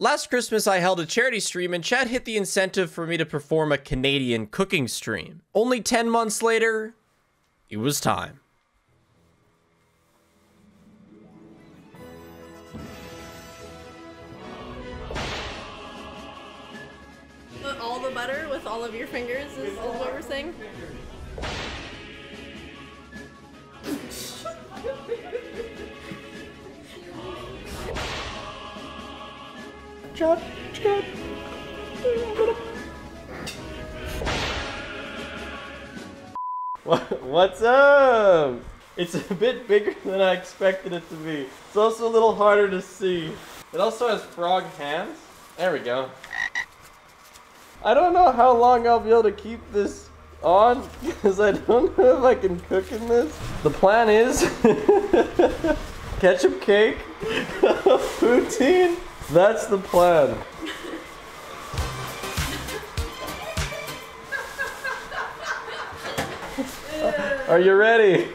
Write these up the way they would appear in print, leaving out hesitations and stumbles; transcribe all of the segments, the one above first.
Last Christmas, I held a charity stream and Chad hit the incentive for me to perform a Canadian cooking stream. Only 10 months later, it was time. All the butter with all of your fingers is what we're saying? Chad. What's up? It's a bit bigger than I expected it to be. It's also a little harder to see. It also has frog hands. There we go. I don't know how long I'll be able to keep this on because I don't know if I can cook in this. The plan is ketchup cake, poutine. That's the plan. Are you ready?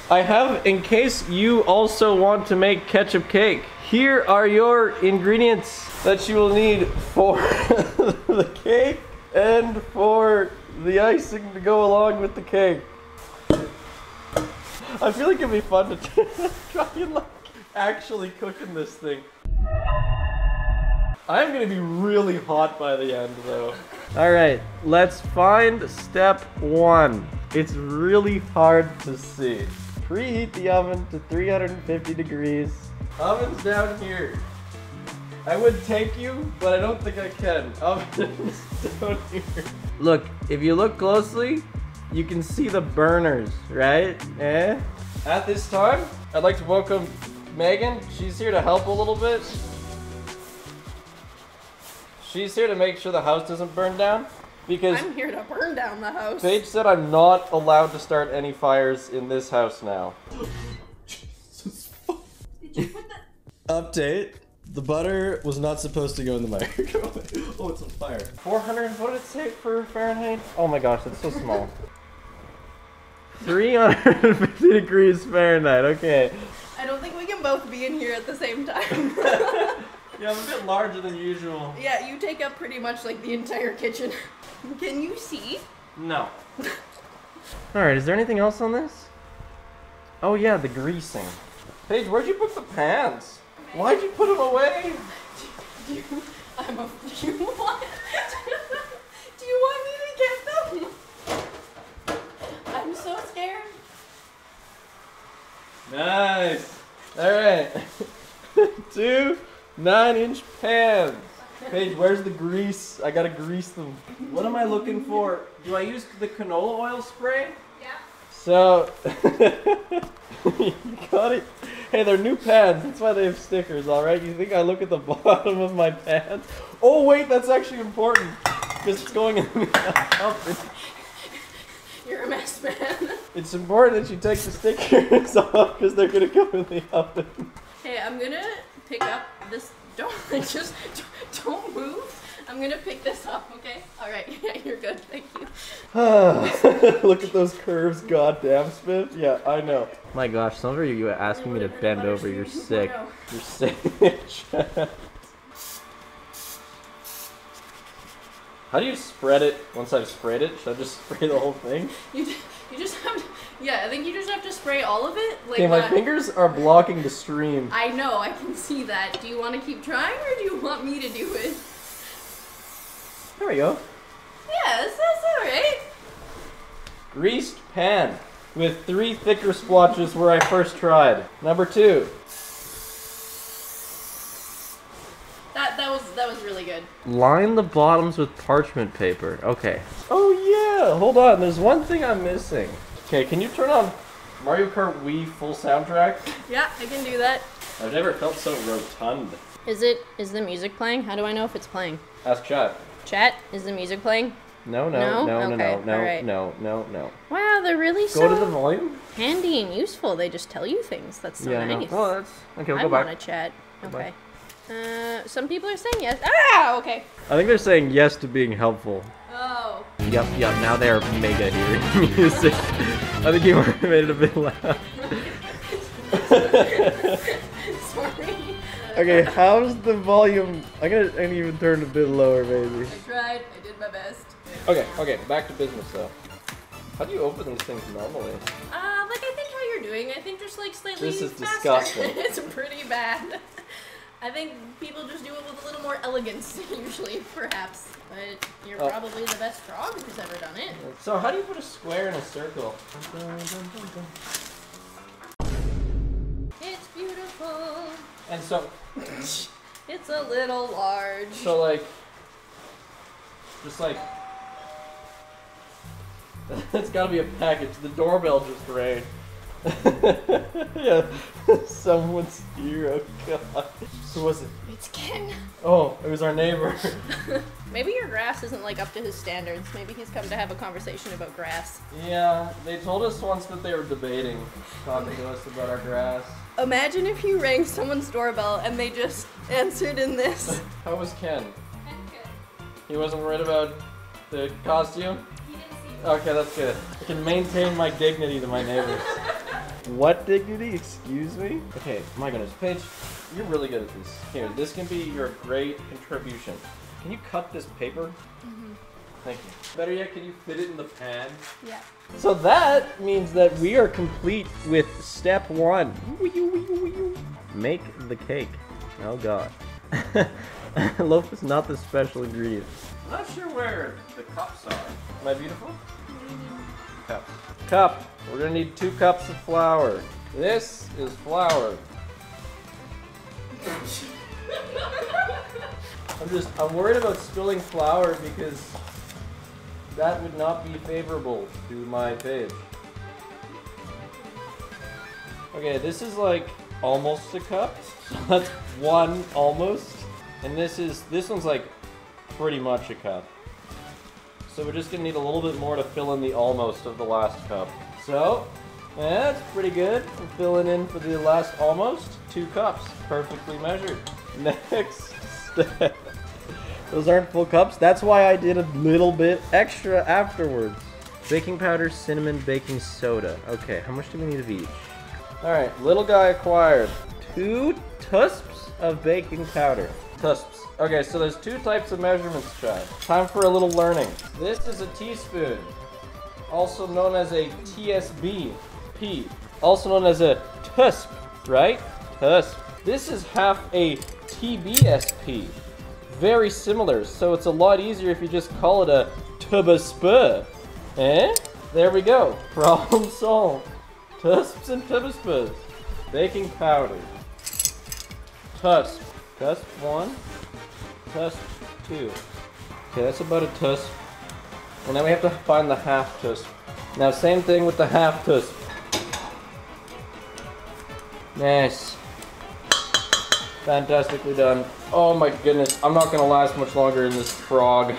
I have, in case you also want to make ketchup cake, here are your ingredients that you will need for the cake and for the icing to go along with the cake. I feel like it'd be fun to try and like actually cooking this thing. I'm gonna be really hot by the end though. All right, let's find step one. It's really hard to see. Preheat the oven to 350 degrees. Oven's down here. I would take you, but I don't think I can. Oven's down here. Look, if you look closely, you can see the burners, right? At this time, I'd like to welcome Megan. She's here to help a little bit. She's here to make sure the house doesn't burn down. Because I'm here to burn down the house. Paige said I'm not allowed to start any fires in this house now. Did you put the... Update. The butter was not supposed to go in the microwave. Oh, it's on fire. 400, what did it say for Fahrenheit? Oh my gosh, that's so small. 350 degrees Fahrenheit, okay. I don't think we can both be in here at the same time. Yeah, I'm a bit larger than usual. Yeah, you take up pretty much like the entire kitchen. Can you see? No. Alright, is there anything else on this? Oh yeah, the greasing. Paige, where'd you put the pans? Why'd you put them away? Do you want me to get them? I'm so scared. Nice. Alright. 2 9-inch pans. Paige, where's the grease? I gotta grease them. What am I looking for? Do I use the canola oil spray? Yeah. So, you got it. Hey, they're new pans. That's why they have stickers, alright? You think I look at the bottom of my pans? Oh, wait, that's actually important. Because it's going in the oven. You're a mess, man. It's important that you take the stickers off because they're gonna go in the oven. Hey, I'm gonna pick up this. Don't move. I'm gonna pick this up, okay? All right, yeah, you're good. Thank you. Look at those curves, goddamn, Smith. Yeah, I know. My gosh, some of you are asking me to bend over. You're sick. You're sick. How do you spread it once I've sprayed it? Should I just spray the whole thing? You just have to, yeah, I think you just have to spray all of it. Like, okay, my fingers are blocking the stream. I know, I can see that. Do you want to keep trying or do you want me to do it? There we go. Yeah, that's alright. Greased pan with 3 thicker splotches where I first tried. Number 2. That was really good. Line the bottoms with parchment paper. Okay. Oh yeah, hold on. There's one thing I'm missing. Okay, can you turn on Mario Kart Wii full soundtrack? Yeah, I can do that. I've never felt so rotund. Is the music playing? How do I know if it's playing? Ask chat. Chat, is the music playing? No. Alright. No. Wow, they're really so Go to the volume. handy and useful. They just tell you things. That's so nice. No. Oh, that's okay. We'll I go back. want to chat. Go Okay. Some people are saying yes. Ah, okay. I think they're saying yes to being helpful. Oh. Yep. Now they're mega hearing music. I think you made it a bit loud. Sorry. Okay, how's the volume? I'm gonna even turn it a bit lower, maybe. I tried. I did my best. Okay, back to business though. How do you open these things normally? Like I think how you're doing. I think just like slightly This is faster. disgusting. It's pretty bad. I think people just do it with a little more elegance, usually, perhaps. But you're probably the best frog who's ever done it. So how do you put a square in a circle? It's beautiful. And so, It's a little large. so like, just like, it's gotta be a package. The doorbell just rang. Yeah, someone's here. Oh god. Who was it? It's Ken. Oh, it was our neighbor. Maybe your grass isn't like up to his standards. Maybe he's come to have a conversation about grass. Yeah, they told us once that they were debating, talking to us about our grass. Imagine if you rang someone's doorbell and they just answered in this. How was Ken? He wasn't worried about the costume? He didn't see you. Okay, that's good. I can maintain my dignity to my neighbors. What dignity? Excuse me? Okay, my goodness. Paige, you're really good at this. Here, this can be your great contribution. Can you cut this paper? Mm-hmm. Thank you. Better yet, can you fit it in the pan? Yeah. So that means that we are complete with step 1. Make the cake. Oh god. Loaf is not the special ingredient. I'm not sure where the cups are. Am I beautiful? Cup. Cup. We're gonna need 2 cups of flour. This is flour. I'm worried about spilling flour because that would not be favorable to my page. Okay, this is like almost a cup. So that's 1 almost. And this one's like pretty much a cup. So we're just gonna need a little bit more to fill in the almost of the last cup. So, yeah, that's pretty good. We're filling in for the last almost 2 cups. Perfectly measured. Next step. Those aren't full cups. That's why I did a little bit extra afterwards. Baking powder, cinnamon, baking soda. Okay, how much do we need of each? Alright, little guy acquired. 2 tusps of baking powder. Tusps. Okay, so there's 2 types of measurements, Chad. Time for a little learning. This is a teaspoon, also known as a TSB, P, also known as a tusp, right? Tusp. This is half a TBSP. Very similar, so it's a lot easier if you just call it a tubaspa. Eh? There we go. Problem solved. Tusps and tubaspas. Baking powder. Tusp. Tusp 1. Tusp 2. Okay, that's about a tusp. And then we have to find the half tusp. Now, same thing with the half tusp. Nice. Fantastically done. Oh my goodness, I'm not gonna last much longer in this frog.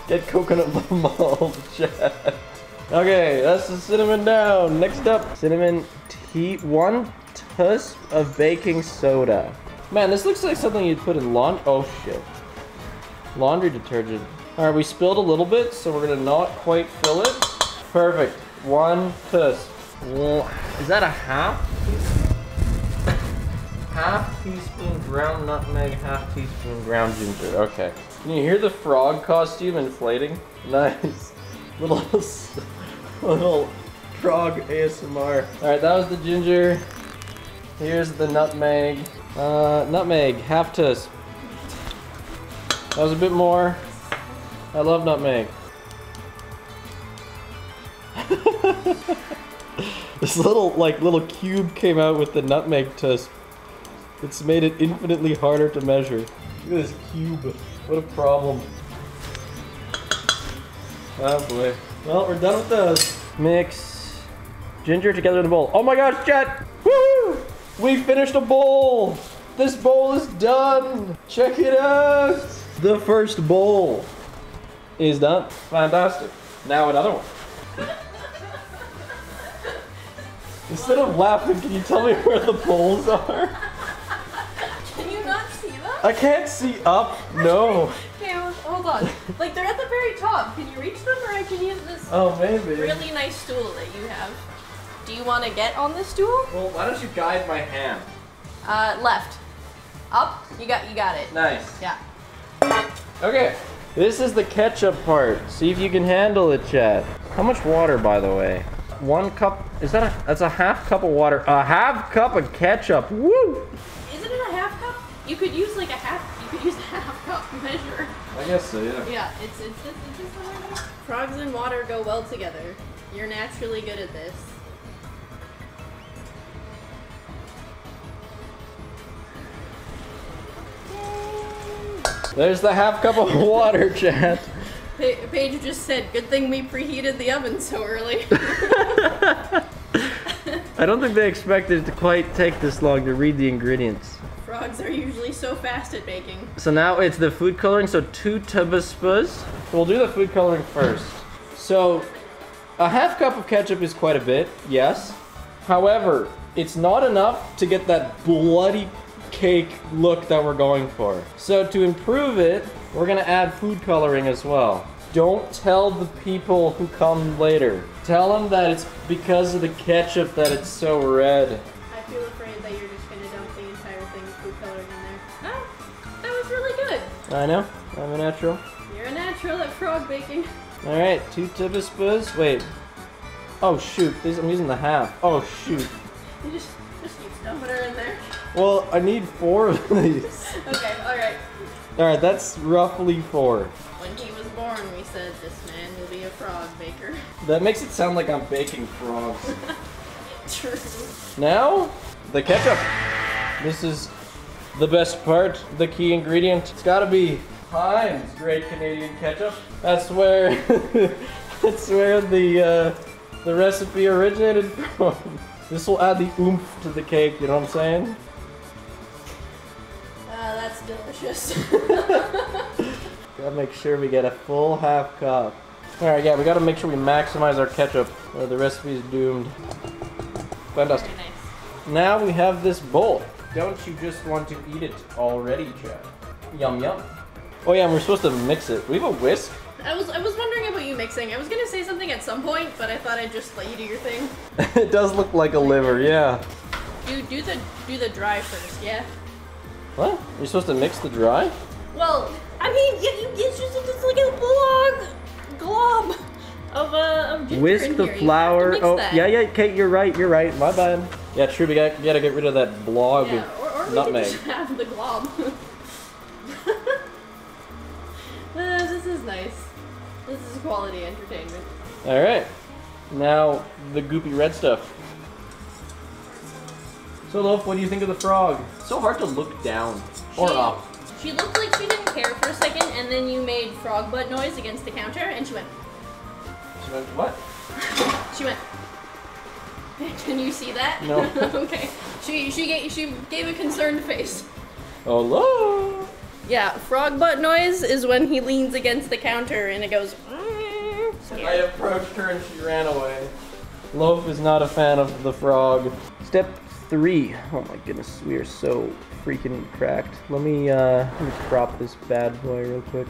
Get coconut mold, Chad. Okay, that's the cinnamon down. Next up, cinnamon tea, 1 tusp of baking soda. Man, this looks like something you'd put in laundry detergent. All right, we spilled a little bit, so we're gonna not quite fill it. Perfect, 1 tusp. Is that a half? Half teaspoon ground nutmeg, half teaspoon ground ginger. Okay. Can you hear the frog costume inflating? Nice. Little frog ASMR. Alright, that was the ginger. Here's the nutmeg. Nutmeg, half tusp. That was a bit more. I love nutmeg. This little cube came out with the nutmeg tusp. It's made it infinitely harder to measure. Look at this cube. What a problem. Oh boy. Well, we're done with those. Mix ginger together in a bowl. Oh my gosh, Chet! Woo! We finished a bowl! This bowl is done! Check it out! The first bowl is done. Fantastic. Now another one. Instead of laughing, can you tell me where the bowls are? Can you not see them? I can't see up. No. Okay, hold on. Like, they're at the very top. Can you reach them, or I can use this Oh, maybe. really nice stool that you have? Do you want to get on the stool? Well, why don't you guide my hand? Left. Up. You got it. Nice. Yeah. Okay. This is the ketchup part. See if you can handle it, Chad. How much water, by the way? 1 cup. That's a half cup of water. A half cup of ketchup. Woo! Isn't it a half cup? You could use like a half cup measure. I guess so, yeah. Yeah, it's just frogs and water go well together. You're naturally good at this. There's the half cup of water, Chad. Paige just said, good thing we preheated the oven so early. I don't think they expected it to quite take this long to read the ingredients. Frogs are usually so fast at baking. So now it's the food coloring, so 2 tablespoons. We'll do the food coloring first. So a half cup of ketchup is quite a bit, yes. However, it's not enough to get that bloody cake look that we're going for. So to improve it, we're gonna add food coloring as well. Don't tell the people who come later. Tell them that it's because of the ketchup that it's so red. I feel afraid that you're just gonna dump the entire thing of food coloring in there. Oh, that was really good. I know, I'm a natural. You're a natural at frog baking. All right, 2 tablespoons. Wait. Oh shoot, I'm using the half. Oh shoot. You just keep dumping her in there. Well, I need 4 of these. Okay, alright. Alright, that's roughly 4. When he was born, we said, this man will be a frog baker. That makes it sound like I'm baking frogs. True. Now, the ketchup. This is the best part, the key ingredient. It's gotta be Heinz Great Canadian Ketchup. That's where, that's where the recipe originated from. This will add the oomph to the cake, you know what I'm saying? That's delicious. Gotta make sure we get a full half cup. Alright, yeah, we gotta make sure we maximize our ketchup or the recipe is doomed. Fantastic. Very nice. Now we have this bowl. Don't you just want to eat it already, Chad? Yum yum. Oh yeah, and we're supposed to mix it. We have a whisk. I was wondering about you mixing. I was gonna say something at some point, but I thought I'd just let you do your thing. It does look like a liver, yeah. Do the dry first, yeah? What? You're supposed to mix the dry? Well, I mean, it's just like a glob of ginger Whisk in the here. You flour. have to mix Oh, that. yeah, Kate, you're right. My bad. Yeah, true. We gotta get rid of that blob Yeah, of or nutmeg. we could just have the glob. This is nice. This is quality entertainment. All right. Now the goopy red stuff. So, Loaf, what do you think of the frog? It's so hard to look down or up. She looked like she didn't care for a second, and then you made frog butt noise against the counter, and she went. She went, what? She went. Can you see that? No. Okay. She gave a concerned face. Hello. Yeah, frog butt noise is when he leans against the counter and it goes. I approached her and she ran away. Loaf is not a fan of the frog. Step 3. Oh my goodness, we are so freaking cracked. Let me crop this bad boy real quick.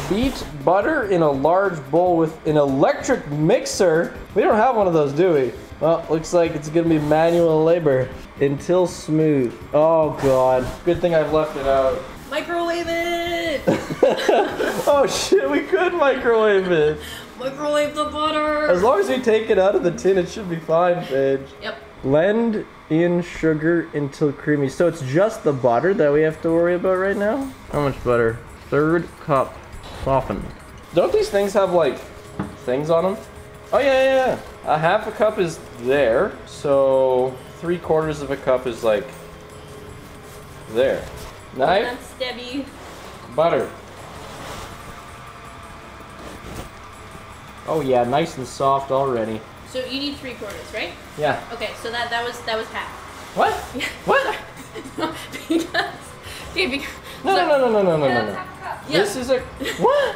Beat butter in a large bowl with an electric mixer. We don't have one of those, do we? Well, looks like it's gonna be manual labor until smooth. Oh god, good thing I've left it out. Microwave it! Oh shit, we could microwave it. Microwave the butter! As long as we take it out of the tin, it should be fine, Paige. Yep. Blend in sugar until creamy. So it's just the butter that we have to worry about right now? How much butter? 1/3 cup. Softened. Don't these things have like things on them? Oh yeah. A half a cup is there. So 3/4 of a cup is like there. Knife. That's Debbie. Butter. Oh yeah, nice and soft already. So you need 3/4, right? Yeah. Okay, so that was half. What? What? No. Yeah. This is a what?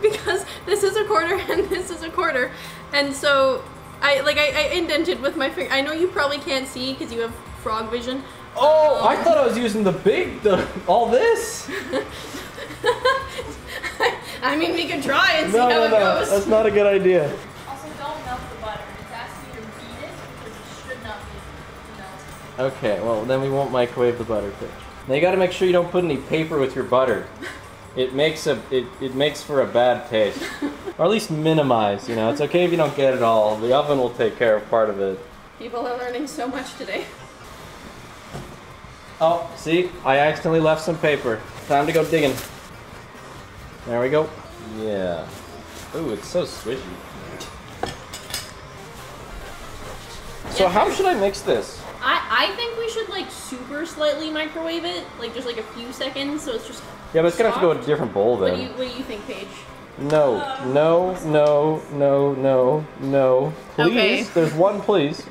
Because this is a quarter and this is a quarter, and so I indented with my finger. I know you probably can't see because you have frog vision. Oh, I thought I was using all this. I mean, we could try and see how it No, goes. that's not a good idea. Also, don't melt the butter. It's asking you to beat it because it should not be melted. Okay, well then we won't microwave the butter, Paige. Now you gotta make sure you don't put any paper with your butter. It makes for a bad taste. Or at least minimize, you know. It's okay if you don't get it all. The oven will take care of part of it. People are learning so much today. Oh, see? I accidentally left some paper. Time to go digging. There we go. Yeah. Ooh, it's so swishy. So how should I mix this? I think we should like super slightly microwave it, like just like a few seconds, so it's just. Yeah, but it's gonna have to go in a different bowl then. What do you think, Paige? No, no, no, no, no, no. Please, Okay. There's one, please.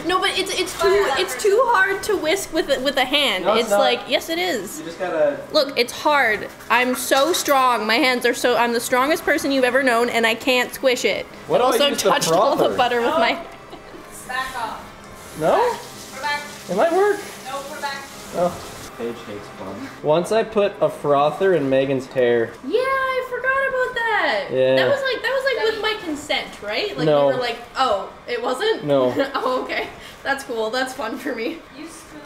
No, but it's too hard to whisk with a hand. No, it's it's not. like yes, it is. You just gotta. Look, it's hard. I'm so strong. My hands are so. I'm the strongest person you've ever known, and I can't squish it. What do I also use the touched all the frother? butter with my. Back off. No? Put it back. It might work. No, put it back. Oh. Paige hates fun. Once I put a frother in Megan's hair. Yeah, I forgot about that. Yeah. That was like with my consent, right? Like No. we were like, oh, it wasn't? No. Oh, okay. That's cool. That's fun for me. Use spoon.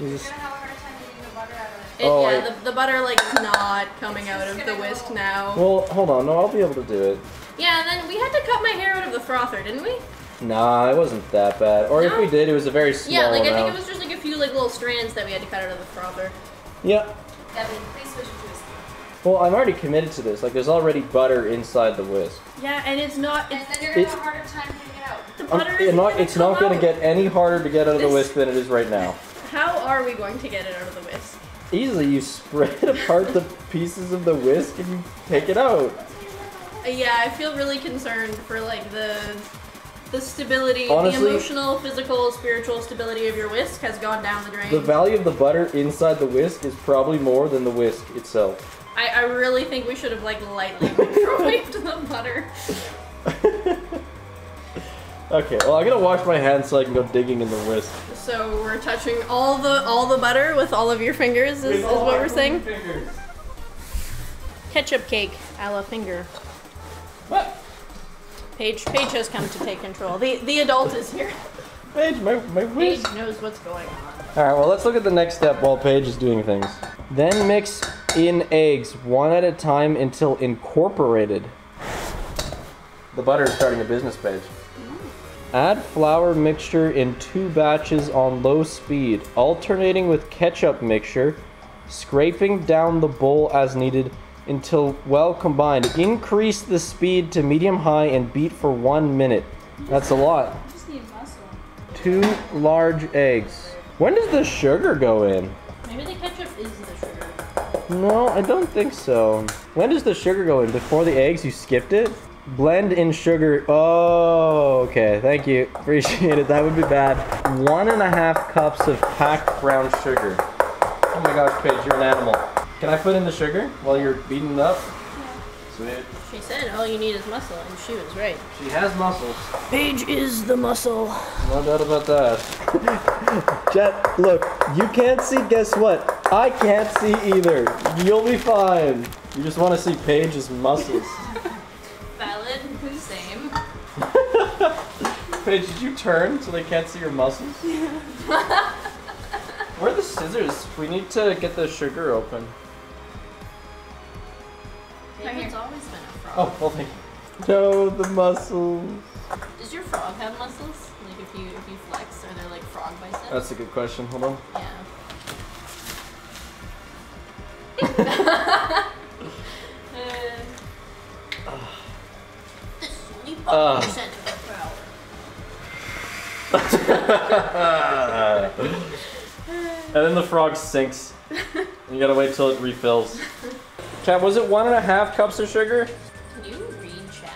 You You're just- gonna have a hard time getting the butter out of it. Oh, Yeah, the butter like is not coming out of the gonna whisk go. now. Well, hold on. No, I'll be able to do it. Yeah, and then we had to cut my hair out of the frother, didn't we? Nah, it wasn't that bad. Or if No? we did, it was a very small Yeah, like I amount. think it was just like a few like little strands that we had to cut out of the frother. Yeah. Devin, please switch it to a spoon. Well, I'm already committed to this. Like, there's already butter inside the whisk. Yeah, and it's not. And It's, then you're gonna It's- have a harder time getting it out. the butter is It's not going to get any harder to get out of the This- whisk than it is right now. How are we going to get it out of the whisk? Easily, you spread apart the pieces of the whisk and you take it out. Yeah, I feel really concerned for like the stability, Honestly- the emotional, physical, spiritual stability of your whisk has gone down the drain. The value of the butter inside the whisk is probably more than the whisk itself. I really think we should have like lightly microwaved the butter. Okay, well, I'm gonna wash my hands so I can go digging in the whisk. So we're touching all the butter with all of your fingers is what we're saying? Ketchup cake a la finger. What? Paige has come to take control. The adult is here. Paige, my Paige whisk. knows what's going on. Alright, well, let's look at the next step while Paige is doing things. Then mix in eggs one at a time until incorporated. The butter is starting a business page. Add flour mixture in 2 batches on low speed, alternating with ketchup mixture, scraping down the bowl as needed until well combined. Increase the speed to medium-high and beat for 1 minute. That's a lot. You just need muscle. 2 large eggs. When does the sugar go in? Maybe the ketchup is the sugar. No, I don't think so. When does the sugar go in? Before the eggs? You skipped it? Blend in sugar. Oh, okay. Thank you. Appreciate it. That would be bad. 1.5 cups of packed brown sugar. Oh my gosh, Paige, you're an animal. Can I put in the sugar while you're beating it up? Yeah. Sweet. She said all you need is muscle, and she was right. She has muscles. Paige is the muscle. No doubt about that. Jet, look, you can't see, guess what? I can't see either. You'll be fine. You just want to see Paige's muscles. Valid. Same. Paige, did you turn so they can't see your muscles? Where are the scissors? We need to get the sugar open. It's always been a frog. Oh, well, thank you. No, the muscles. Does your frog have muscles? Like if you flex, are there like frog biceps? That's a good question. Hold on. Yeah. This is only 5% of the flour. And then the frog sinks. And you gotta wait till it refills. Chat, was it 1.5 cups of sugar? Can you read chat?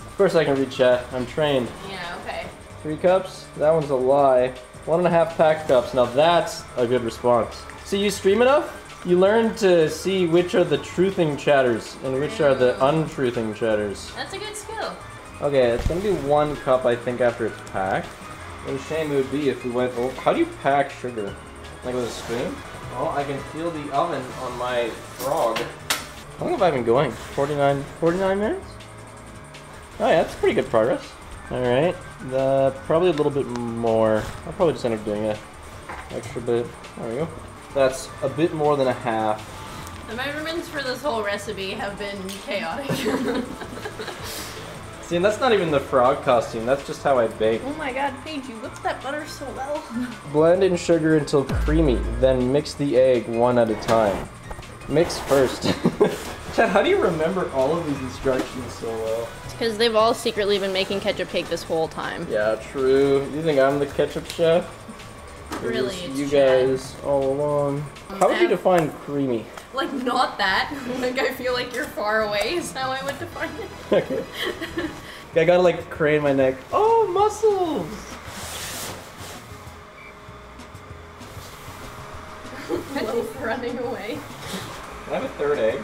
Of course I can read chat. I'm trained. Yeah, okay. 3 cups? That one's a lie. 1.5 packed cups. Now that's a good response. So you stream enough, you learn to see which are the truthing chatters and which are the untruthing chatters. That's a good skill. Okay, it's gonna be 1 cup, I think, after it's packed. What a shame it would be if we went over. How do you pack sugar? Like with a spoon? Oh, I can feel the oven on my frog. How long have I been going? 49 minutes? Oh yeah, that's pretty good progress. All right, probably a little bit more. I'll probably just end up doing a extra bit. There we go. That's a bit more than a half. The measurements for this whole recipe have been chaotic. See, and that's not even the frog costume. That's just how I bake. Oh my god, Paige, you whipped that butter so well. Blend in sugar until creamy, then mix the egg one at a time. Mix first. Chad, how do you remember all of these instructions so well? It's because they've all secretly been making ketchup cake this whole time. Yeah, true. You think I'm the ketchup chef? Really, It was it's you Chad. guys all along. How would you define creamy? Like, not that. Like, I feel like you're far away is how I would define it. Okay. I gotta like crane my neck. Oh, muscles! Loaf running away. Can I have a third egg?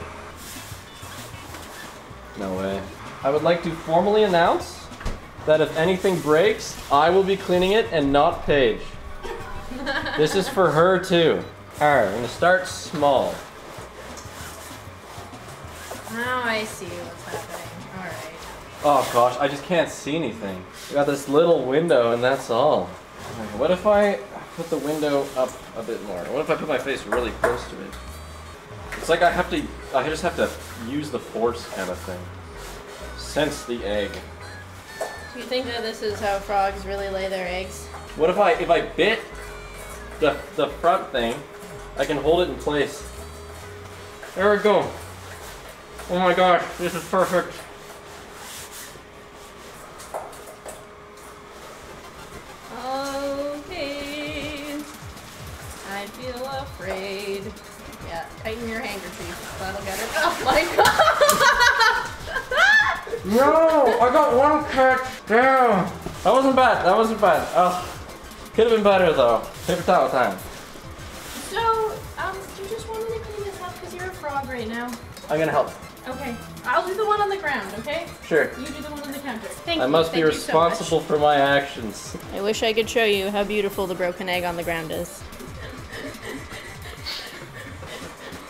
No way. I would like to formally announce that if anything breaks, I will be cleaning it and not Paige. This is for her too. Alright, I'm gonna start small. Now I see what's happening. Alright. Oh gosh, I just can't see anything. I got this little window and that's all. Okay, what if I put the window up a bit more? What if I put my face really close to it? It's like I just have to use the force kind of thing. Sense the egg. Do you think that this is how frogs really lay their eggs? What if I bit the front thing, I can hold it in place. There we go. Oh my gosh, this is perfect. Okay. I feel afraid. Yeah, tighten your handkerchief. That'll get it. Oh my god! No, I got one catch. Damn. That wasn't bad. That wasn't bad. Oh, could have been better though. Paper towel time. So, you just wanted to clean this up because you're a frog right now. I'm gonna help. Okay, I'll do the one on the ground, okay? Sure. You do the one on the counter. Thank you. I must be Thank you so much. responsible for my actions. I wish I could show you how beautiful the broken egg on the ground is.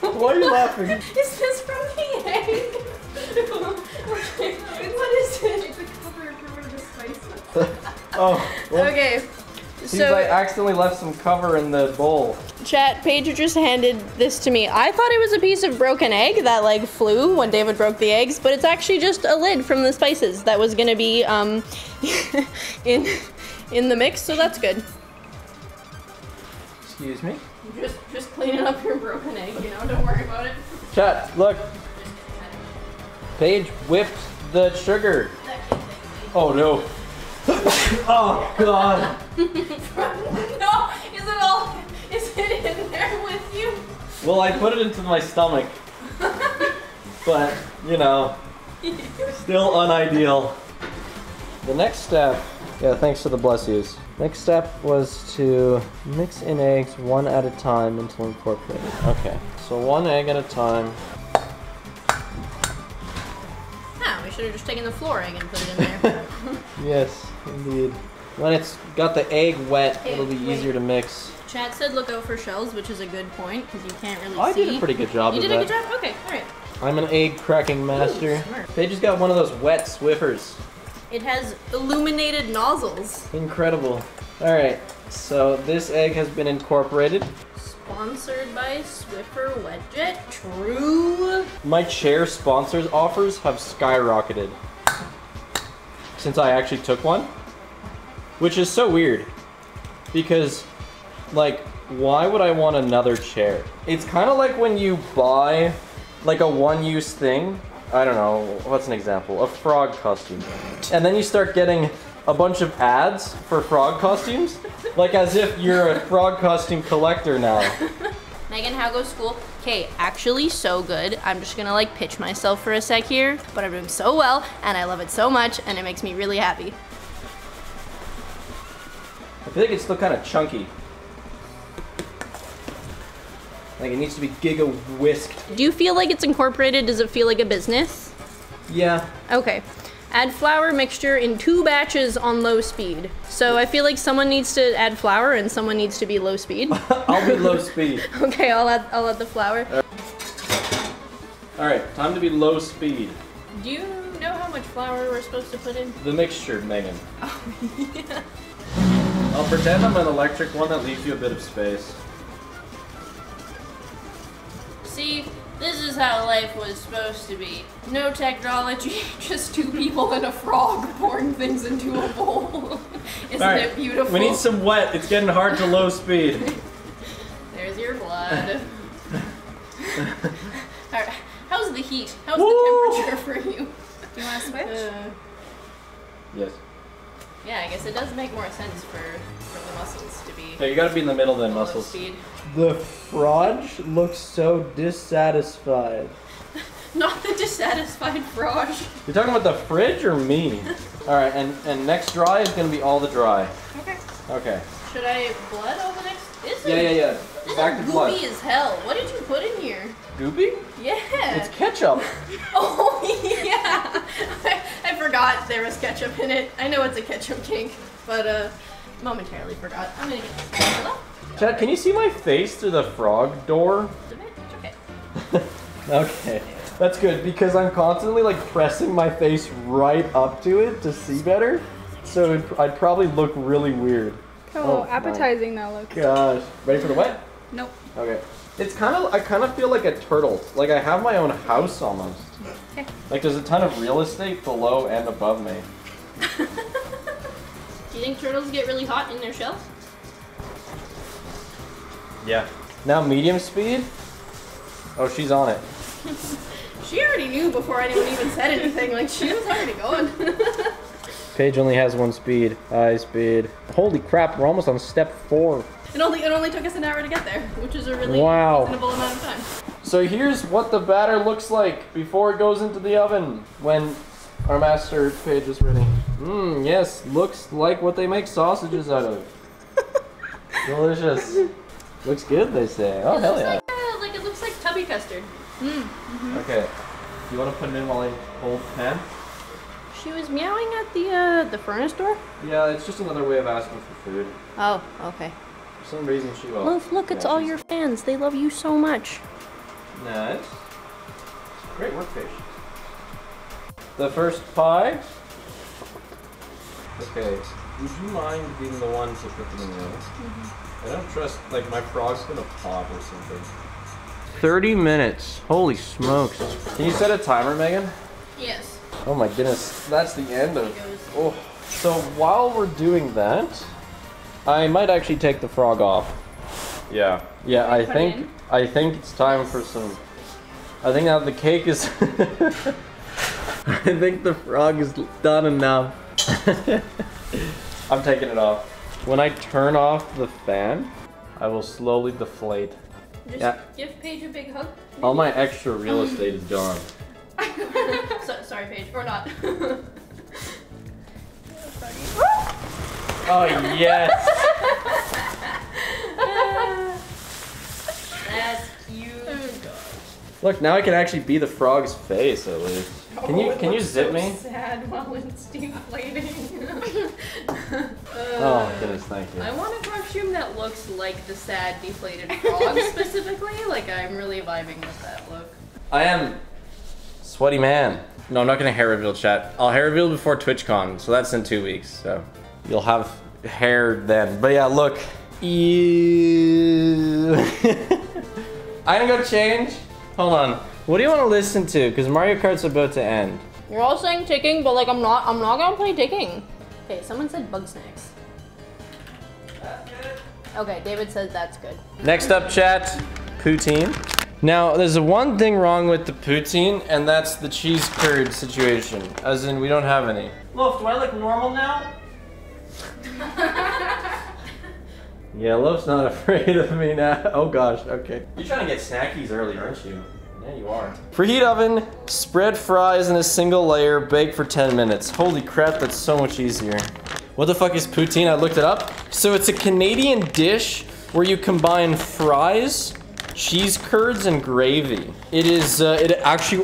Why are you laughing? Is this from the egg? What is it? It's a cover for one of the spices. Oh, well, Okay, seems I accidentally left some cover in the bowl. chat, Paige just handed this to me. I thought it was a piece of broken egg that like flew when David broke the eggs, but it's actually just a lid from the spices that was gonna be in the mix, so that's good. Excuse me? Just cleaning up your broken egg, you know, don't worry about it. Chat, look. Paige whipped the sugar. Oh no. Oh god. No, is it in there with you? Well, I put it into my stomach. But, you know, still unideal. The next step, yeah, thanks to the bless yous. Next step was to mix in eggs one at a time until incorporated. Okay, so one egg at a time. Ah, we should have just taken the floor egg and put it in there. Yes, indeed. When it's got the egg wet, Okay, it'll be wait. easier to mix. Chat said look out for shells, which is a good point, because you can't really I see. did a pretty good job You of did a that. good job? Okay, alright. I'm an egg cracking master. Ooh, smart. They just got one of those wet Swiffers. It has illuminated nozzles. Incredible. Alright, so this egg has been incorporated. Sponsored by Swiffer Wedget. True. My chair sponsors offers have skyrocketed since I actually took one, which is so weird because, like, why would I want another chair? It's kind of like when you buy like a one-use thing. I don't know, what's an example? A frog costume. And then you start getting a bunch of ads for frog costumes, like as if you're a frog costume collector now. Megan, how goes school? Okay, actually so good. I'm just gonna like pitch myself for a sec here, but I'm doing so well and I love it so much and it makes me really happy. I feel like it's still kind of chunky. Like it needs to be giga whisked. Do you feel like it's incorporated? Does it feel like a business? Yeah. Okay. Add flour mixture in 2 batches on low speed. So I feel like someone needs to add flour and someone needs to be low speed. I'll be low speed. Okay, I'll add the flour. All right, time to be low speed. Do you know how much flour we're supposed to put in? The mixture, Megan. Oh, yeah. I'll pretend I'm an electric one that leaves you a bit of space. See, this is how life was supposed to be. No technology, just two people and a frog pouring things into a bowl. Isn't it beautiful? We need some wet. It's getting hard to low speed. There's your blood. Alright, how's the heat? How's the temperature for you? Do you want to switch? Yes. Yeah, I guess it does make more sense for the muscles to be Yeah, you gotta be in the middle then, low muscles. speed. The frog looks so dissatisfied. Not the dissatisfied frog. You're talking about the fridge or me? Alright, and next dry is gonna be all the dry. Okay. Okay. Should I blood over next? This Yeah. This Back is to blood. goopy as hell. What did you put in here? Goopy? Yeah. It's ketchup. Oh yeah. I forgot there was ketchup in it. I know it's a ketchup cake, but momentarily forgot. I'm gonna get this spatula. Chad, can you see my face through the frog door? Okay. Okay. That's good because I'm constantly like pressing my face right up to it to see better. So I'd probably look really weird. Oh, my appetizing that looks. Gosh. Ready for the wet? Nope. Okay. It's I kind of feel like a turtle. Like I have my own house almost. Okay. Like there's a ton of real estate below and above me. Do you think turtles get really hot in their shells? Yeah. Now medium speed. Oh, she's on it. She already knew before anyone even said anything. Like she was already going. Paige only has one speed. High speed. Holy crap, we're almost on step 4. It only took us an hour to get there, which is a really Wow. reasonable amount of time. So here's what the batter looks like before it goes into the oven when our master Paige is ready. Yes, looks like what they make sausages out of. Delicious. Looks good, they say. Oh, hell yeah. It looks like tubby custard. Okay. You want to put it in while I hold the pan? She was meowing at the furnace door? Yeah, it's just another way of asking for food. Oh, okay. For some reason she will. Look, it's all your fans. They love you so much. Nice. Great work, Paige. The first pie. Okay. Would you mind being the one to put them in the oven? I don't trust, like, my frog's gonna pop or something. 30 minutes. Holy smokes. Can you set a timer, Megan? Yes. Oh my goodness. That's the end of... It goes. Oh. So while we're doing that, I might actually take the frog off. Yeah. Yeah, I Put it think it's time for some... I think now the cake is... I think the frog is done enough. I'm taking it off. When I turn off the fan, I will slowly deflate. Just give Paige a big hug. All my extra real estate is gone. Sorry, Paige, or not. Oh, yes! That's cute. Look, now I can actually be the frog's face at least. Can you zip me? Sad while it's deflating. Oh goodness, thank you. I want a costume that looks like the sad deflated frog specifically. Like I'm really vibing with that look. I am sweaty man. No, I'm not gonna hair reveal, chat. I'll hair reveal before TwitchCon, so that's in 2 weeks. So you'll have hair then. But yeah, look. Ew. I'm gonna go change. Hold on. What do you want to listen to? Because Mario Kart's about to end. You're all saying ticking, but like I'm not gonna play ticking. Okay, someone said bug snacks. That's good. Okay, David says that's good. Next up, chat, poutine. Now, there's one thing wrong with the poutine, and that's the cheese curd situation. As in, we don't have any. Loaf, do I look normal now? Yeah, Loaf's not afraid of me now. Oh gosh, okay. You're trying to get snackies early, aren't you? Yeah, you are. Preheat oven, spread fries in a single layer, bake for 10 minutes. Holy crap, that's so much easier. What the fuck is poutine? I looked it up. So it's a Canadian dish where you combine fries, cheese curds, and gravy. It actually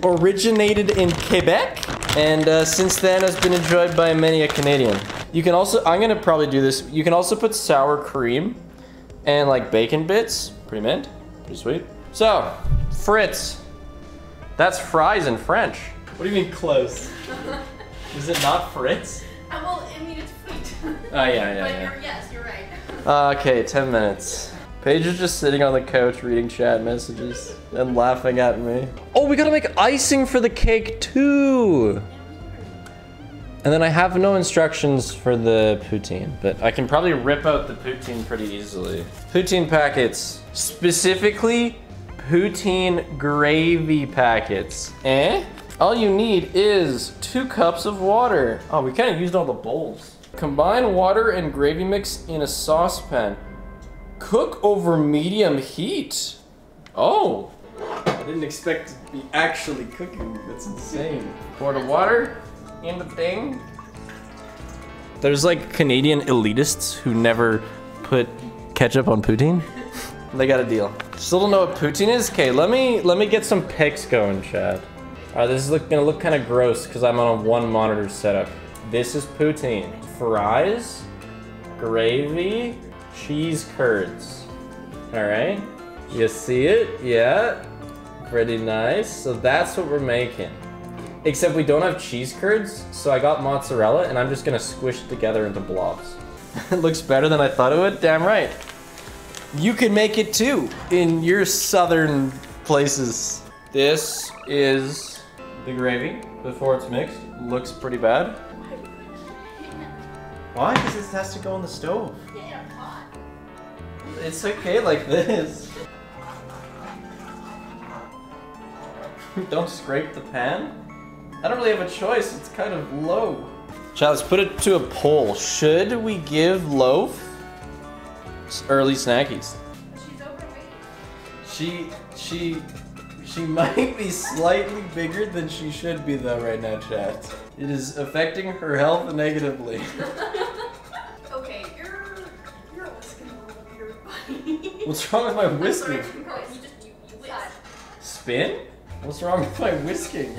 originated in Quebec, and since then has been enjoyed by many a Canadian. You can also, I'm gonna probably do this, you can also put sour cream and like bacon bits. Pretty mint, pretty sweet. So, frites. That's fries in French. What do you mean close? Is it not Fritz? Well, I mean, it's Fritz. Oh, yeah. But yes, you're right. Okay, 10 minutes. Paige is just sitting on the couch reading chat messages and laughing at me. Oh, we gotta make icing for the cake too! And then I have no instructions for the poutine, but I can probably rip out the poutine pretty easily. Poutine packets. Specifically, poutine gravy packets. All you need is 2 cups of water. Oh, we kind of used all the bowls. Combine water and gravy mix in a saucepan. Cook over medium heat. Oh, I didn't expect to be actually cooking. That's insane. Pour the water in the thing. There's like Canadian elitists who never put ketchup on poutine. They got a deal. Still don't know what poutine is? Okay, let me get some pics going, Chad. Alright, this is gonna look kind of gross because I'm on a 1 monitor setup. This is poutine. Fries, gravy, cheese curds. Alright, you see it? Yeah, pretty nice. So that's what we're making. Except we don't have cheese curds, so I got mozzarella and I'm just gonna squish it together into blobs. It looks better than I thought it would, damn right. You can make it too in your southern places. This is the gravy before it's mixed. Looks pretty bad. Why? Because this has to go on the stove. Yeah, hot. It's okay like this. Don't scrape the pan. I don't really have a choice, it's kind of low. Child, let's put it to a poll. Should we give Loaf early snackies? She's overweight. She might be slightly bigger than she should be though right now, chat. It is affecting her health negatively. Okay, you're whisking a little weird, buddy. What's wrong with my whisking? You whisk. Spin? What's wrong with my whisking?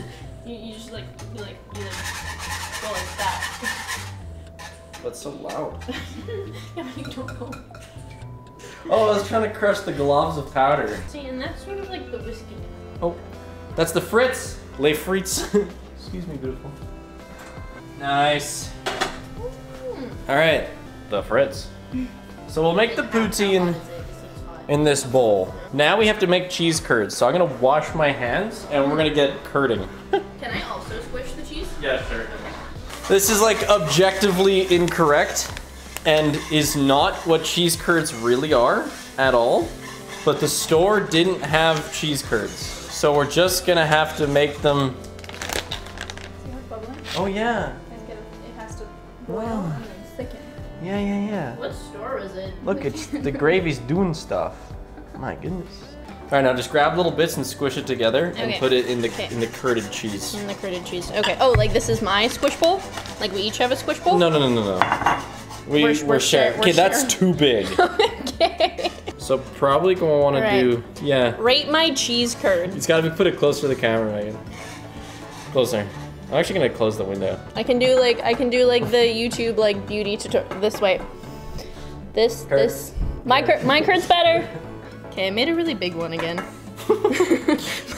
You just you go like that. That's so loud. Yeah, but you don't know. Oh, I was trying to crush the globs of powder. See, and that's sort of like the whisking. Oh, that's the Fritz. Les Frites. Excuse me, beautiful. Nice. All right, the Fritz. So we'll make the poutine in this bowl. Now we have to make cheese curds. So I'm gonna wash my hands and we're gonna get curding. Can I also squish the cheese? Yeah, sure. This is like objectively incorrect and is not what cheese curds really are at all. But the store didn't have cheese curds. So we're just gonna have to make them. See how it's bubbling? Oh yeah. It has to boil and then thicken. Yeah. What store was it? Look, it's the gravy's doing stuff. My goodness. All right, now just grab little bits and squish it together and Okay. put it in the Okay. curded cheese. In the curded cheese. Okay. Oh, like this is my squish bowl? Like we each have a squish bowl? No. We're sharing. Okay, that's too big. Okay. So probably gonna want to Right. do, yeah. Rate my cheese curds. It's gotta be put it closer to the camera, Megan. Closer. I'm actually gonna close the window. I can do like the YouTube like beauty tutorial this way. This. My curd's better. Okay, I made a really big one again.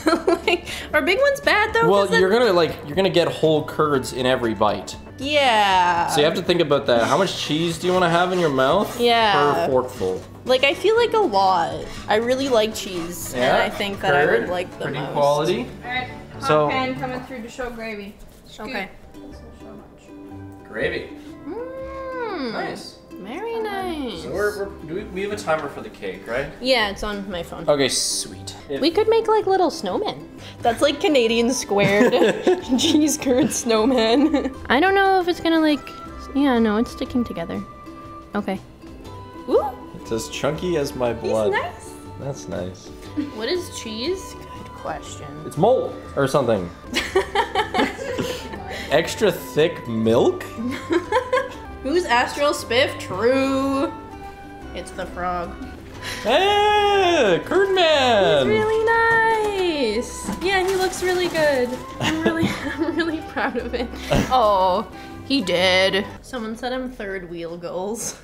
Like, are big ones bad though? Well, 'Cause you're gonna get whole curds in every bite. yeah. So you have to think about that. How much cheese do you want to have in your mouth? Yeah. Per forkful. Like I feel like a lot. I really like cheese, and I think that I would curd, like the pretty most. quality. Alright, hot So- pan coming through to show gravy. Scoop. Okay. Doesn't show much. Gravy. Mm, Nice. Very nice. So we have a timer for the cake, right? Yeah, it's on my phone. Okay, sweet. We could make like little snowmen. That's like Canadian squared cheese curd snowman. I don't know if it's gonna like, yeah, no, it's sticking together. Okay. Ooh, It's as chunky as my He's blood. nice. That's nice. what is cheese? Good question. It's mole or something. Extra thick milk? Who's Astral Spiff? True. It's the frog. Hey, Curd Man! Really nice. Yeah, he looks really good. I'm really proud of it. Oh, he did. Someone said I'm third wheel goals.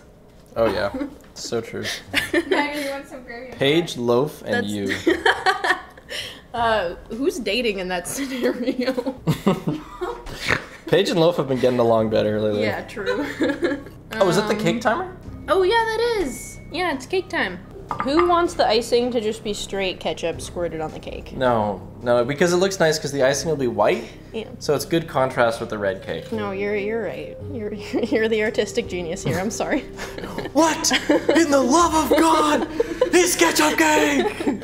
Oh yeah, so true. Megan, you want some gravy? Paige, Loaf, and That's- you. Who's dating in that scenario? Paige and Loaf have been getting along better lately. Yeah, true. Oh, is it the cake timer? Oh yeah, that is. Yeah, it's cake time. Who wants the icing to just be straight ketchup squirted on the cake? No, because it looks nice because the icing will be white. Yeah. So it's good contrast with the red cake. No, you're right. You're the artistic genius here. I'm sorry. What in the love of God is ketchup cake?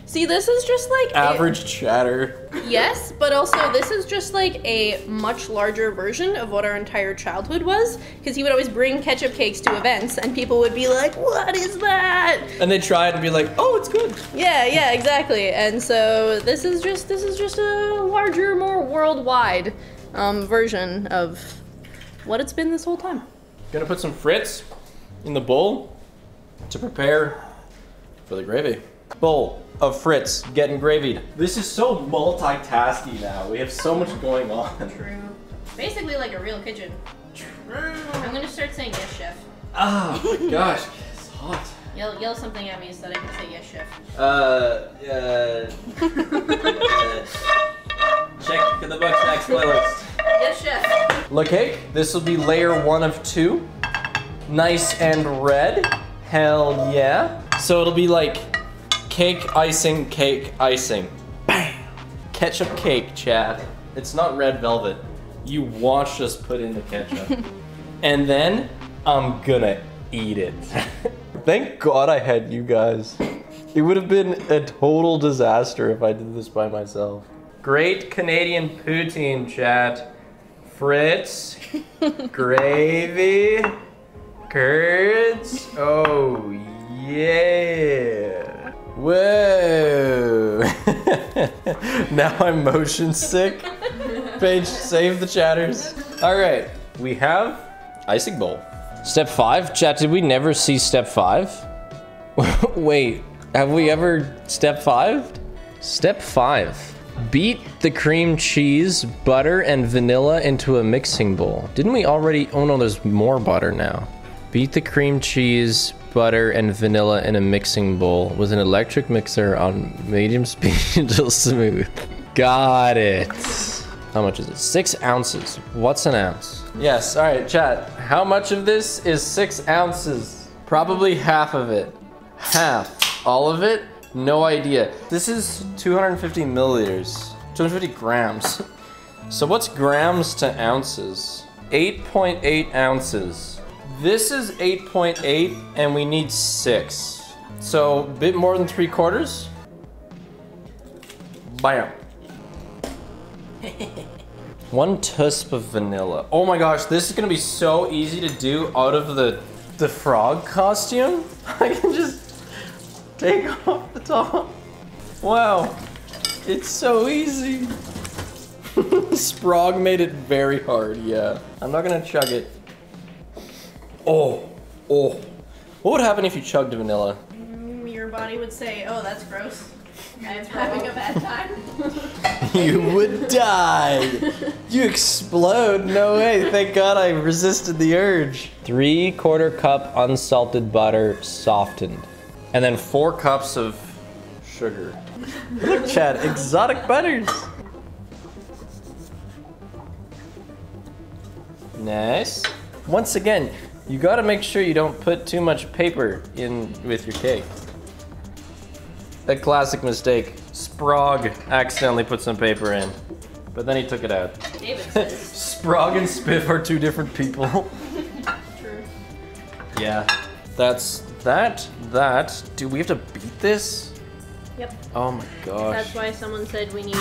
See, this is just like Average chatter. Yes, but also this is just like a much larger version of what our entire childhood was, because he would always bring ketchup cakes to events, and people would be like, "What is that?" And they try it and be like, "Oh, it's good." Yeah, exactly. And so this is just a larger, more worldwide version of what it's been this whole time. Gonna put some Fritz in the bowl to prepare for the gravy. Bowl of Fritz getting gravied. This is so multitasky now. We have so much going on. True. Basically like a real kitchen. True. I'm gonna start saying yes, chef. Oh my gosh, it's hot. Yell something at me so that I can say yes, chef. Check the book's next playlist. Yes, chef. Le cake. This will be layer 1 of 2. Nice and red. Hell yeah. So it'll be like cake, icing, bang. Ketchup cake, Chad. It's not red velvet. You watched us put in the ketchup. And then I'm gonna eat it. Thank God I had you guys. It would have been a total disaster if I did this by myself. Great Canadian poutine, chat. Fritz, gravy, curds. Oh yeah. Whoa. Now I'm motion sick. Paige, save the chatters. All right, we have icing bowl. Step 5, chat, did we never see step 5? Wait, have we ever step 5? Step 5. Beat the cream cheese, butter, and vanilla into a mixing bowl. Didn't we already? Oh no, there's more butter now. Beat the cream cheese, butter, and vanilla in a mixing bowl with an electric mixer on medium speed until smooth. Got it. How much is it? 6 ounces. What's an ounce? Yes, all right, chat. How much of this is 6 ounces? Probably half of it. Half. All of it? No idea. This is 250 milliliters, 250 grams. So what's grams to ounces? 8.8 ounces. This is 8.8 and we need 6. So a bit more than 3/4. Bam. 1 tusp of vanilla. Oh my gosh, this is gonna be so easy to do out of the frog costume. I can just take off the top. Wow, it's so easy. Sprog made it very hard, yeah. I'm not gonna chug it. Oh. What would happen if you chugged vanilla? Your body would say, oh, that's gross. I'm having a bad time. You would die. You explode. No way. Thank God I resisted the urge. 3/4 cup unsalted butter softened. And then 4 cups of sugar. Look, Chad, exotic butters. Nice. Once again, you gotta make sure you don't put too much paper in with your cake. A classic mistake. Sprog accidentally put some paper in, but then he took it out. David says. Sprog and Spiff are 2 different people. True. Yeah, that's that. Do we have to beat this? Yep. Oh my gosh. That's why someone said we need,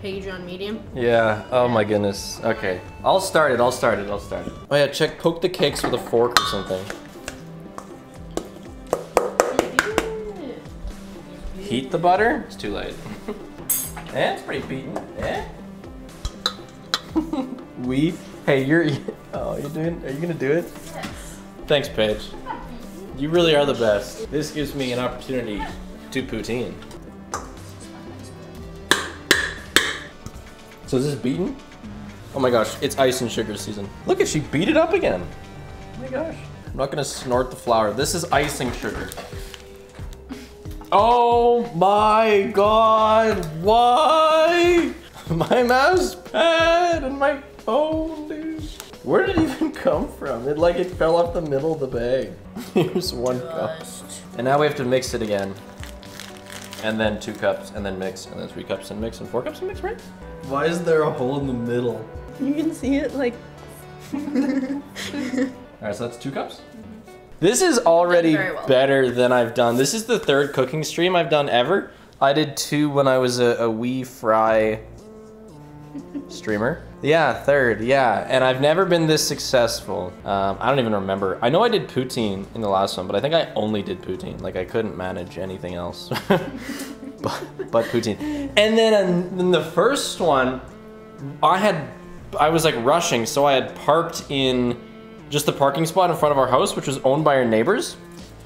Paige on medium. Yeah, oh my goodness. Okay, I'll start it. Oh yeah, poke the cakes with a fork or something. Heat the butter? It's too late. It's pretty beaten. Hey, are you gonna do it? Yes. Thanks, Paige. You really are the best. This gives me an opportunity to poutine. So is this beaten? Oh my gosh, it's ice and sugar season. Look at, she beat it up again. Oh my gosh. I'm not gonna snort the flour. This is icing sugar. Oh my God, why? My mouse pad and my phone, dude. Where did it even come from? It fell off the middle of the bag. Here's 1 cup. And now we have to mix it again. And then 2 cups, and then mix, and then 3 cups and mix, and 4 cups and mix, right? Why is there a hole in the middle? You can see it like. Alright, so that's 2 cups? This is already very well. better than I've done. This is the 3rd cooking stream I've done ever. I did 2 when I was a wee fry streamer. Yeah, 3rd, yeah. And I've never been this successful. I don't even remember. I know I did poutine in the last one, but I think I only did poutine. Like I couldn't manage anything else. but poutine. And then in the first one, I was like rushing, so I had parked in just the parking spot in front of our house, which was owned by our neighbors.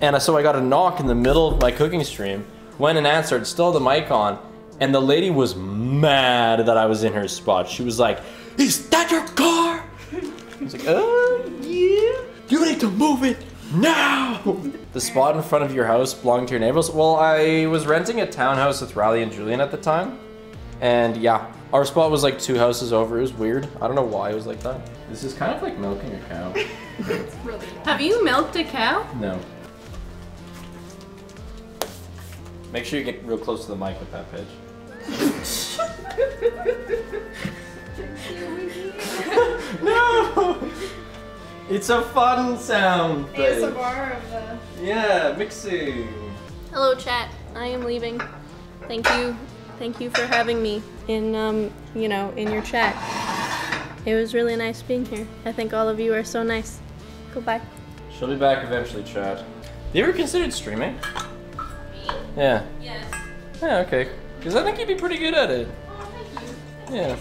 And so I got a knock in the middle of my cooking stream, went and answered, still had the mic on, and the lady was mad that I was in her spot. She was like, "Is that your car?" I was like, yeah. You need to move it now. The spot in front of your house belonged to your neighbors. Well, I was renting a townhouse with Riley and Julian at the time. And yeah, our spot was like 2 houses over. It was weird. I don't know why it was like that. This is kind of like milking a cow. It's really long. Have you milked a cow? No. Make sure you get real close to the mic with that pitch. No! It's a fun sound. Babe. ASMR of the... Yeah, mixing. Hello, chat. I am leaving. Thank you for having me in in your chat. It was really nice being here. I think all of you are so nice. Goodbye. She'll be back eventually, Chad. You ever considered streaming? Me? Yeah. Yes. Yeah, okay. Because I think you'd be pretty good at it. Oh, thank you. Yeah.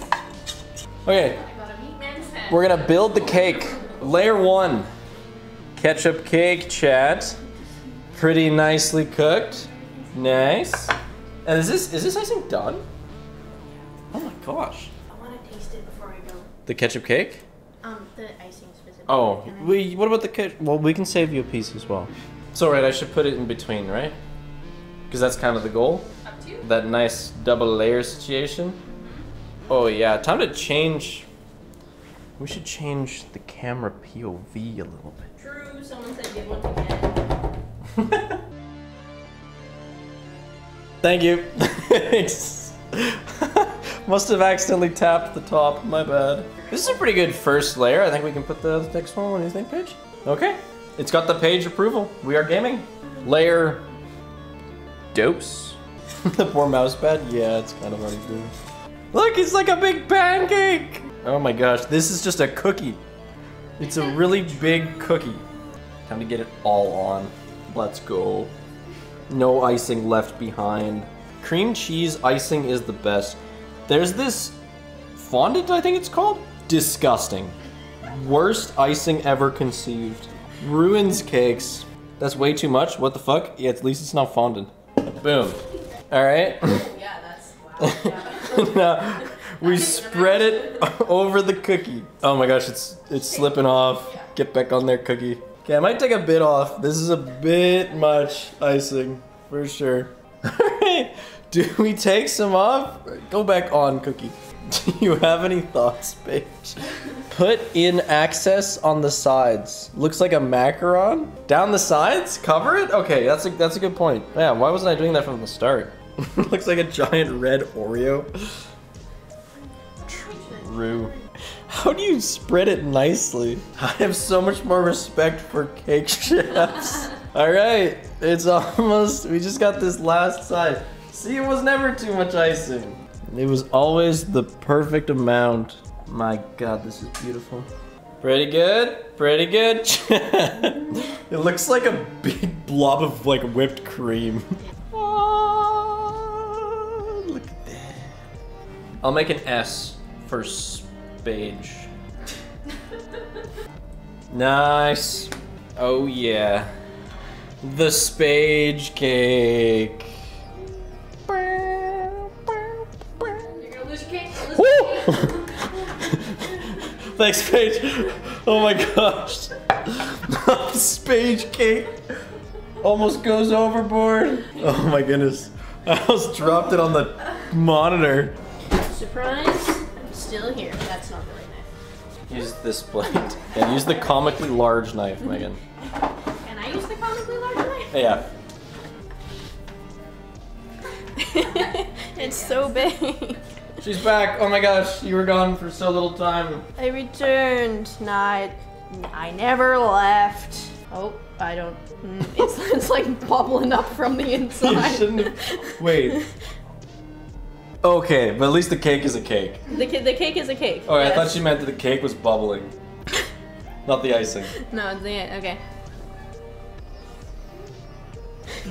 Okay. I got a meat man's head. We're gonna build the cake. Layer 1. Ketchup cake, chat. Pretty nicely cooked. Nice. And is this icing done? Oh my gosh. I want to taste it before I go. The ketchup cake? The icing specifically. Oh, what about the ketchup? Well, we can save you a piece as well. It's alright, I should put it in between, right? Because that's kind of the goal. Up to you. That nice double layer situation. Oh yeah, time to change. We should change the camera POV a little bit. True, someone said give one to Ken. Thank you. Thanks. Must have accidentally tapped the top, my bad. This is a pretty good first layer. I think we can put the next one. What do you think, Paige? Okay. It's got the page approval. We are gaming. Layer dose. The poor mouse pad? Yeah, it's kind of already doing. Look, it's like a big pancake. Oh my gosh, this is just a cookie. It's a really big cookie. Time to get it all on. Let's go. No icing left behind. Cream cheese icing is the best. There's this fondant, I think it's called? Disgusting. Worst icing ever conceived. Ruins cakes. That's way too much. What the fuck? Yeah, at least it's not fondant. Boom. All right. Yeah, that's wow. Yeah. Now we spread it over the cookie. Oh my gosh, it's slipping off. Get back on there, cookie. Okay, I might take a bit off. This is a bit much icing, for sure. Alright, do we take some off? Go back on, cookie. Do you have any thoughts, Paige? Put in access on the sides. Looks like a macaron. Down the sides? Cover it? Okay, that's a good point. Yeah, why wasn't I doing that from the start? Looks like a giant red Oreo. True. How do you spread it nicely? I have so much more respect for cake chefs. All right, it's almost, we just got this last side. See, it was never too much icing. It was always the perfect amount. My God, this is beautiful. Pretty good, pretty good. It looks like a big blob of like whipped cream. Oh, look at that. I'll make an S for spage. Nice. Oh yeah. The spage cake. You're gonna lose your cake. Woo! Thanks, Paige. Oh my gosh. The spage cake almost goes overboard. Oh my goodness. I almost dropped it on the monitor. Surprise, I'm still here. That's not the right knife. Use this blade. And use the comically large knife, Megan. Can I use the comically large knife? Yeah. It's so big. She's back. Oh my gosh, you were gone for so little time. I returned. Not. I never left. Oh, I don't. It's like bubbling up from the You inside. shouldn't have. Wait. Okay, but at least the cake is a cake. The cake is a cake. Oh, yes. I thought she meant that the cake was bubbling. Not the icing. No, it's the okay.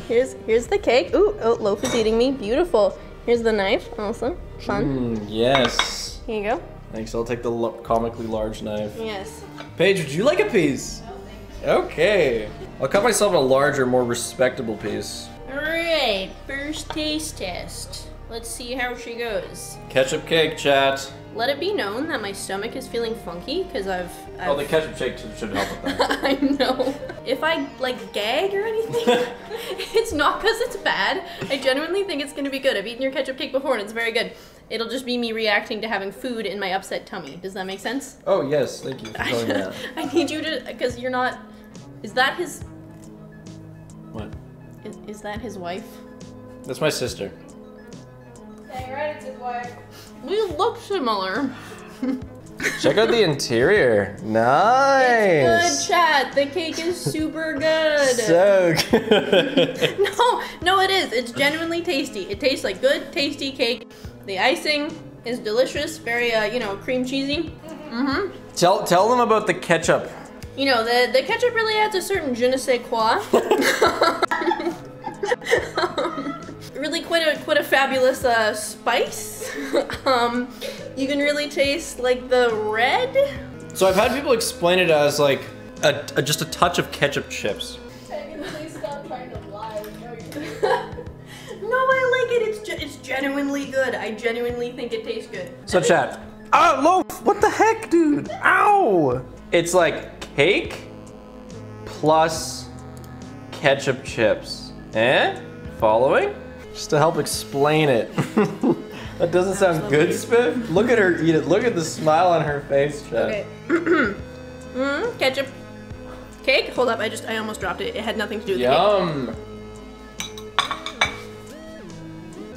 Here's the cake. Ooh, oh, Loaf is eating me. Beautiful. Here's the knife. Also fun. Yes. Here you go. Thanks. I'll take the comically large knife. Yes. Paige, would you like a piece? Okay. I'll cut myself a larger, more respectable piece. All right. First taste test. Let's see how she goes. Ketchup cake, chat. Let it be known that my stomach is feeling funky because I've Oh, the ketchup shake should help with that. I know. If I like gag or anything, it's not because it's bad. I genuinely think it's gonna be good. I've eaten your ketchup cake before and it's very good. It'll just be me reacting to having food in my upset tummy. Does that make sense? Oh, yes. Thank you for telling me that. I need you to, because you're not, is that his, What? is that his wife? That's my sister. Dang right, it's his wife. We look similar. Check out the interior. Nice. Good chat. The cake is super good. So good. No, it is. It's genuinely tasty. It tastes like good, tasty cake. The icing is delicious. Very, cream cheesy. Mm-hmm. Tell them about the ketchup. You know, the ketchup really adds a certain je ne sais quoi. Really quite a fabulous spice. You can really taste like the red. So I've had people explain it as like just a touch of ketchup chips. Megan, please stop trying to lie. No, you're No, I like it. It's genuinely good. I genuinely think it tastes good. So chat. Oh, Loaf! What the heck, dude? Ow! It's like cake plus ketchup chips. Eh? Following? Just to help explain it. That doesn't sound good, Spiff. Look at her eat it. Look at the smile on her face, chat. Okay. Ketchup. Cake? Hold up, I almost dropped it. It had nothing to do with Yum. the cake.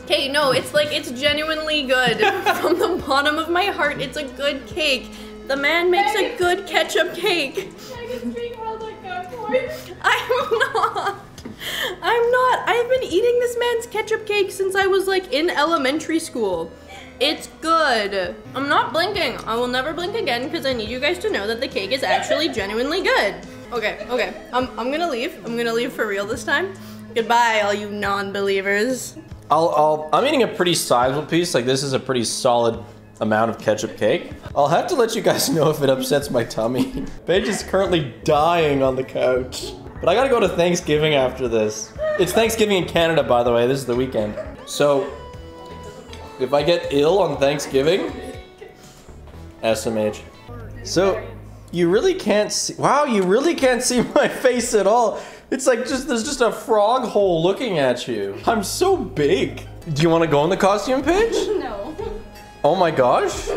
Okay, no, it's genuinely good. From the bottom of my heart, it's a good cake. The man makes a good ketchup cake. Megan's being held at gunpoint. I'm not. I've been eating this man's ketchup cake since I was like in elementary school. It's good. I'm not blinking. I will never blink again because I need you guys to know that the cake is actually genuinely good. Okay. I'm gonna leave. I'm gonna leave for real this time. Goodbye, all you non-believers. I'm eating a pretty sizable piece. Like this is a pretty solid amount of ketchup cake. I'll have to let you guys know if it upsets my tummy. Paige is currently dying on the couch. But I gotta go to Thanksgiving after this. It's Thanksgiving in Canada, by the way. This is the weekend. So, if I get ill on Thanksgiving, SMH. So, you really can't see, wow, you really can't see my face at all. It's like there's just a frog hole looking at you. I'm so big. Do you wanna go in the costume, Paige? No. Oh my gosh.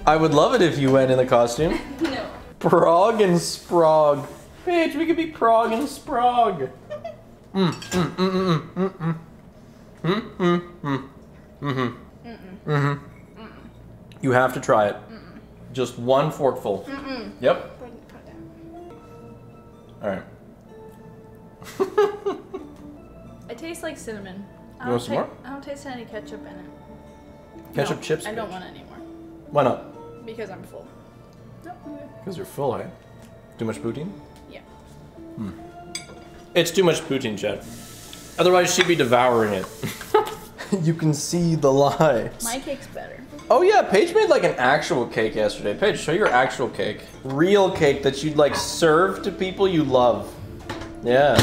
I would love it if you went in the costume. No. Prog and Sprog. Paige, we could be Prog and Sprog. You have to try it. Just one forkful. Yep. All right. It tastes like cinnamon. You want some more? I don't taste any ketchup in it. Ketchup No, chips? I don't want any more Why not? because I'm full. Because you're full, eh? Too much poutine? Yeah. It's too much poutine, Chad. Otherwise, she'd be devouring it. You can see the lies. My cake's better. Oh yeah, Paige made like an actual cake yesterday. Paige, show your actual cake. Real cake that you'd like serve to people you love. Yeah.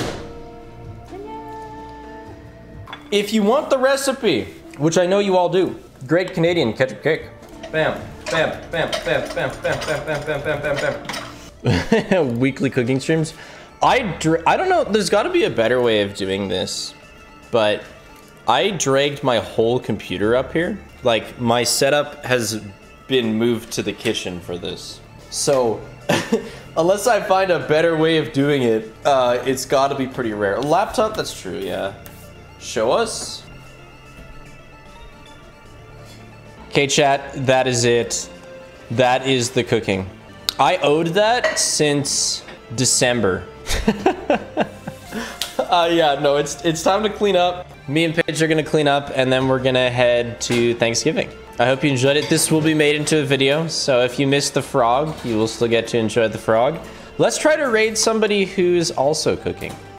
If you want the recipe, which I know you all do, Great Canadian ketchup cake. Bam, bam, bam, bam, bam, bam, bam, bam, bam, bam, bam. Weekly cooking streams. I don't know, there's gotta be a better way of doing this, but I dragged my whole computer up here. Like, my setup has been moved to the kitchen for this. So, unless I find a better way of doing it, it's gotta be pretty rare. A laptop, that's true, yeah. Show us. Okay, chat, that is it. That is the cooking. I owed that since December. Yeah, no, it's time to clean up. Me and Paige are gonna clean up, and then we're gonna head to Thanksgiving. I hope you enjoyed it. This will be made into a video, so if you missed the frog, you will still get to enjoy the frog. Let's try to raid somebody who's also cooking.